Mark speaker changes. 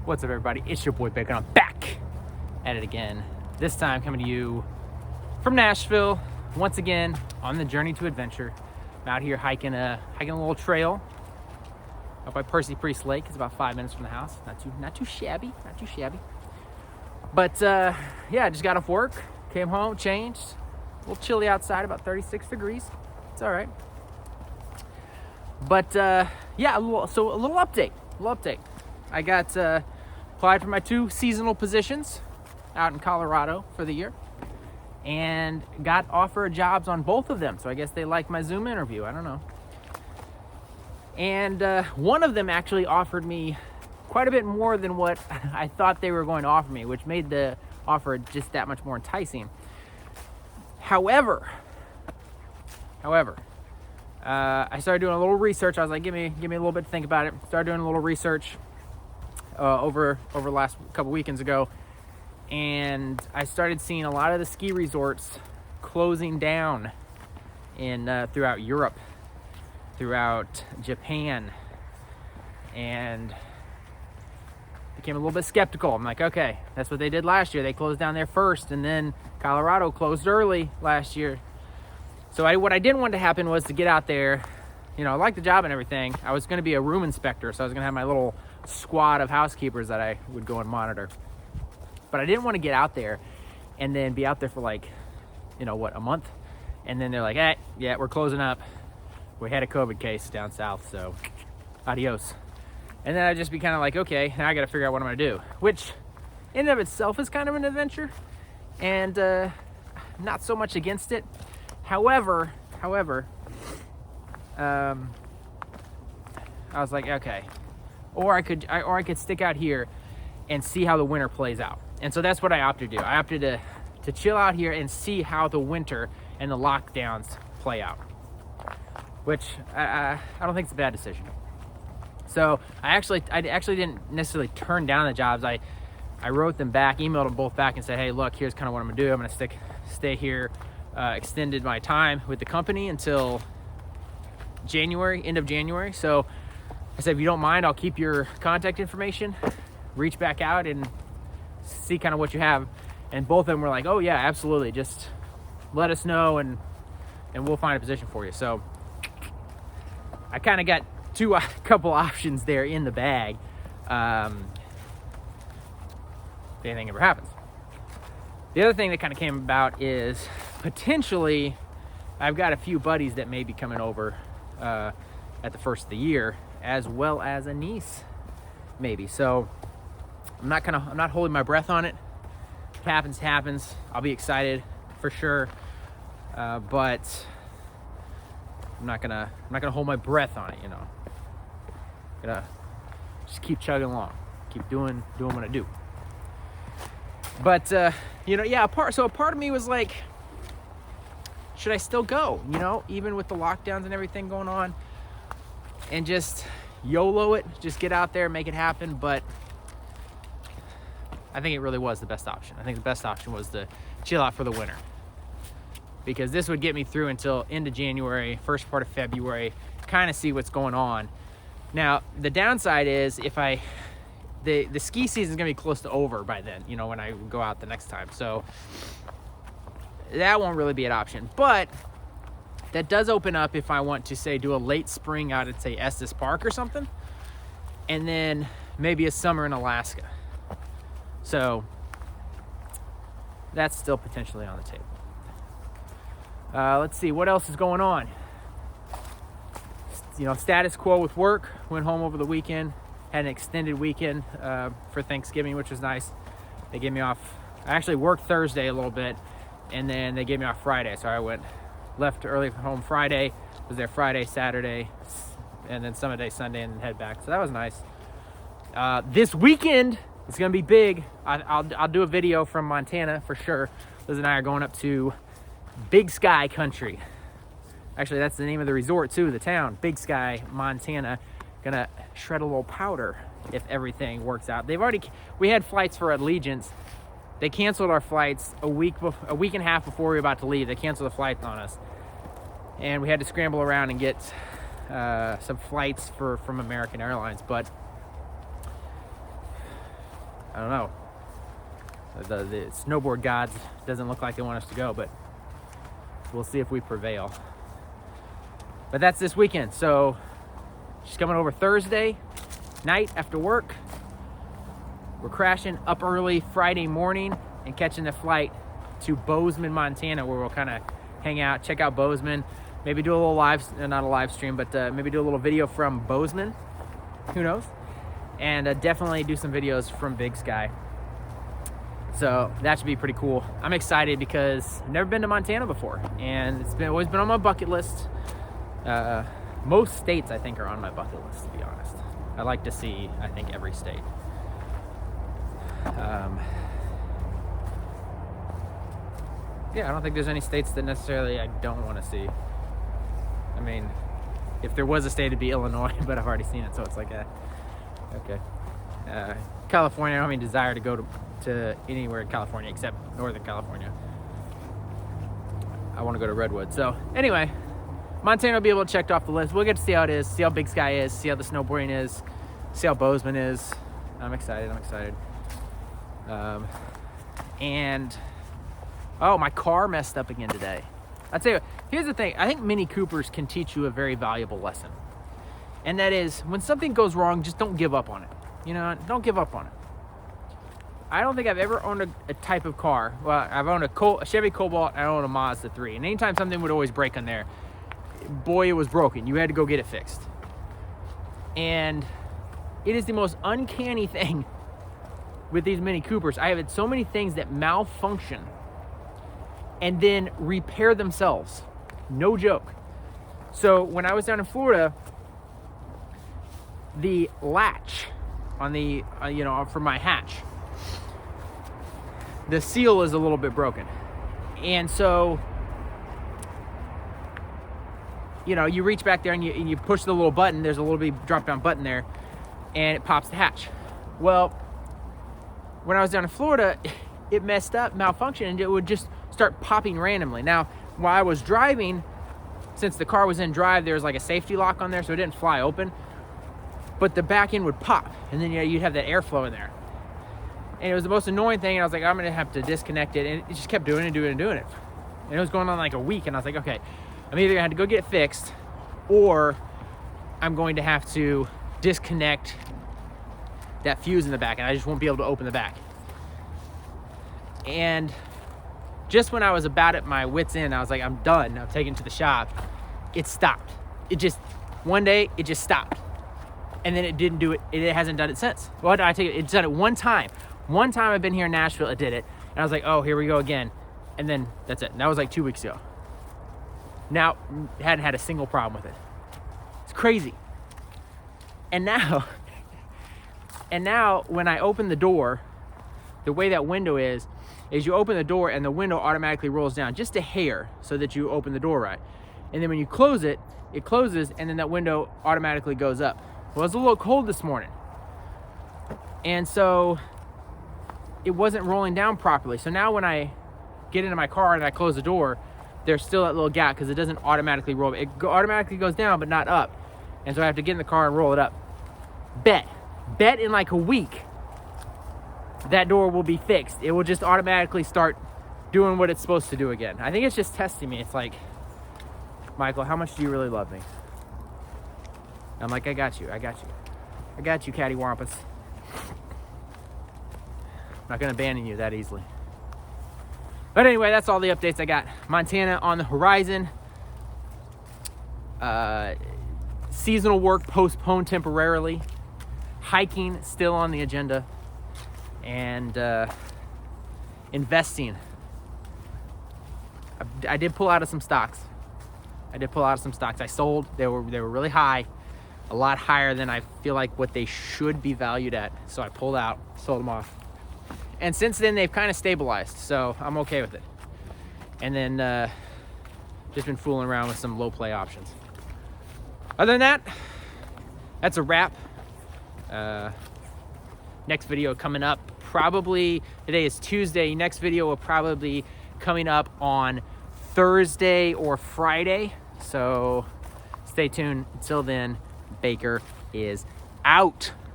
Speaker 1: What's up, everybody? It's your boy Bacon. I'm back at it again. This time coming to you from Nashville, once again on the journey to adventure. I'm out here hiking a little trail up by Percy Priest Lake. It's about 5 minutes from the house. Not too shabby. But yeah, I just got off work, came home, changed. A little chilly outside, about 36 degrees. It's all right. But yeah, a little update. I got applied for my 2 seasonal positions out in Colorado for the year and got offered jobs on both of them. So I guess they liked my Zoom interview. I don't know. And one of them actually offered me quite a bit more than what I thought they were going to offer me, which made the offer just that much more enticing. However, I started doing a little research. I was like, give me a little bit to think about it. Started doing a little research over the last couple weekends ago, and I started seeing a lot of the ski resorts closing down in throughout Europe, throughout Japan, and became a little bit skeptical. I'm like, okay, that's what they did last year. They closed down there first, and then Colorado closed early last year. So what I didn't want to happen was to get out there, I like the job and everything. I was going to be a room inspector, so I was going to have my little squad of housekeepers that I would go and monitor. But I didn't want to get out there and then be out there for like, a month. And then they're like, hey, yeah, we're closing up. We had a COVID case down south, so adios. And then I'd just be kind of like, okay, now I got to figure out what I'm going to do, which in and of itself is kind of an adventure, and not so much against it. However, I was like, okay, or I could stick out here and see how the winter plays out. And so that's what I opted to do. I opted to chill out here and see how the winter and the lockdowns play out, which I don't think it's a bad decision. So I actually didn't necessarily turn down the jobs. I wrote them back, emailed them both back and said, hey, look, here's kind of what I'm gonna do. I'm gonna stay here, extended my time with the company until end of January. So I said, if you don't mind, I'll keep your contact information, reach back out and see kind of what you have. And both of them were like, oh yeah, absolutely. Just let us know and we'll find a position for you. So I kind of got couple options there in the bag. If anything ever happens. The other thing that kind of came about is potentially I've got a few buddies that may be coming over at the first of the year, as well as a niece, maybe. So I'm not holding my breath on it. If it happens. I'll be excited for sure, but I'm not gonna hold my breath on it. Gonna just keep chugging along, keep doing what I do. But a part of me was like, should I still go? Even with the lockdowns and everything going on, and just YOLO it, just get out there, make it happen. But I think it really was the best option. I think the best option was to chill out for the winter, because this would get me through until end of January, first part of February, kind of see what's going on. Now, the downside is the ski season is going to be close to over by then, when I go out the next time. So that won't really be an option. But that does open up if I want to, say, do a late spring out at, say, Estes Park or something, and then maybe a summer in Alaska. So that's still potentially on the table. Let's see, what else is going on? Status quo with work. Went home over the weekend, had an extended weekend for Thanksgiving, which was nice. They gave me off. I actually worked Thursday a little bit, and then they gave me off Friday. So I left early from home Friday, was there Friday, Saturday, and then Sunday, and then head back. So that was nice. This weekend it's gonna be big. I'll do a video from Montana for sure. Liz and I are going up to Big Sky Country. Actually, that's the name of the resort too, the town, Big Sky, Montana. Gonna shred a little powder if everything works out. We had flights for Allegiance. They canceled our flights a week and a half before we were about to leave. They canceled the flights on us, and we had to scramble around and get some flights from American Airlines. But I don't know. The snowboard gods doesn't look like they want us to go, but we'll see if we prevail. But that's this weekend. So she's coming over Thursday night after work. We're crashing up early Friday morning and catching the flight to Bozeman, Montana, where we'll kind of hang out, check out Bozeman, maybe do a little not a live stream, but maybe do a little video from Bozeman. Who knows? And definitely do some videos from Big Sky. So that should be pretty cool. I'm excited because I've never been to Montana before, and it's always been on my bucket list. Most states, I think, are on my bucket list, to be honest. I like to see, I think, every state. Yeah, I don't think there's any states that necessarily I don't want to see. I mean, if there was a state, it'd be Illinois, but I've already seen it, so it's like, okay. California, I don't have any desire to go to anywhere in California except Northern California. I want to go to Redwood. So anyway, Montana will be able to check off the list. We'll get to see how it is, see how Big Sky is, see how the snowboarding is, see how Bozeman is. I'm excited. And oh, my car messed up again today. I'll tell you, here's the thing. I think Mini Coopers can teach you a very valuable lesson. And that is, when something goes wrong, just don't give up on it. You know, don't give up on it. I don't think I've ever owned a type of car. Well, I've owned a Chevy Cobalt, I own a Mazda 3. And anytime something would always break on there, boy, it was broken. You had to go get it fixed. And it is the most uncanny thing with these Mini Coopers. I have had so many things that malfunction and then repair themselves. No joke. So when I was down in Florida, the latch on the, for my hatch, the seal is a little bit broken. And so, you reach back there and you push the little button. There's a little bit drop down button there, and it pops the hatch. Well, when I was down in Florida, it messed up, malfunctioned, and it would just start popping randomly. Now, while I was driving, since the car was in drive, there was like a safety lock on there, so it didn't fly open. But the back end would pop, and then you'd have that airflow in there. And it was the most annoying thing, and I was like, I'm gonna have to disconnect it, and it just kept doing it. And it was going on like a week, and I was like, okay, I'm either gonna have to go get it fixed, or I'm going to have to disconnect that fuse in the back, and I just won't be able to open the back. And just when I was about at my wit's end, I was like, I'm done, I'm taking it to the shop. It stopped. One day, it just stopped. And then it didn't do it. It hasn't done it since. Well, it's done it one time. One time I've been here in Nashville, it did it. And I was like, oh, here we go again. And then that's it. And that was like 2 weeks ago. Now, hadn't had a single problem with it. It's crazy. And now when I open the door, the way that window is you open the door and the window automatically rolls down just a hair so that you open the door right. And then when you close it, it closes, and then that window automatically goes up. Well, it was a little cold this morning, and so it wasn't rolling down properly. So now when I get into my car and I close the door, there's still that little gap because it doesn't automatically roll. It automatically goes down, but not up. And so I have to get in the car and roll it up. Bet in like a week, that door will be fixed. It will just automatically start doing what it's supposed to do again. I think it's just testing me. It's like, Michael, how much do you really love me? I'm like, I got you, cattywampus. I'm not gonna abandon you that easily. But anyway, that's all the updates I got. Montana on the horizon. Seasonal work postponed temporarily. Hiking still on the agenda. And investing. I did pull out of some stocks. I sold. They were really high. A lot higher than I feel like what they should be valued at. So I pulled out, sold them off. And since then, they've kind of stabilized. So I'm okay with it. And then just been fooling around with some low play options. Other than that, that's a wrap. Next video coming up. Probably, today is Tuesday. Next video will probably be coming up on Thursday or Friday. So stay tuned. Until then, Baker is out.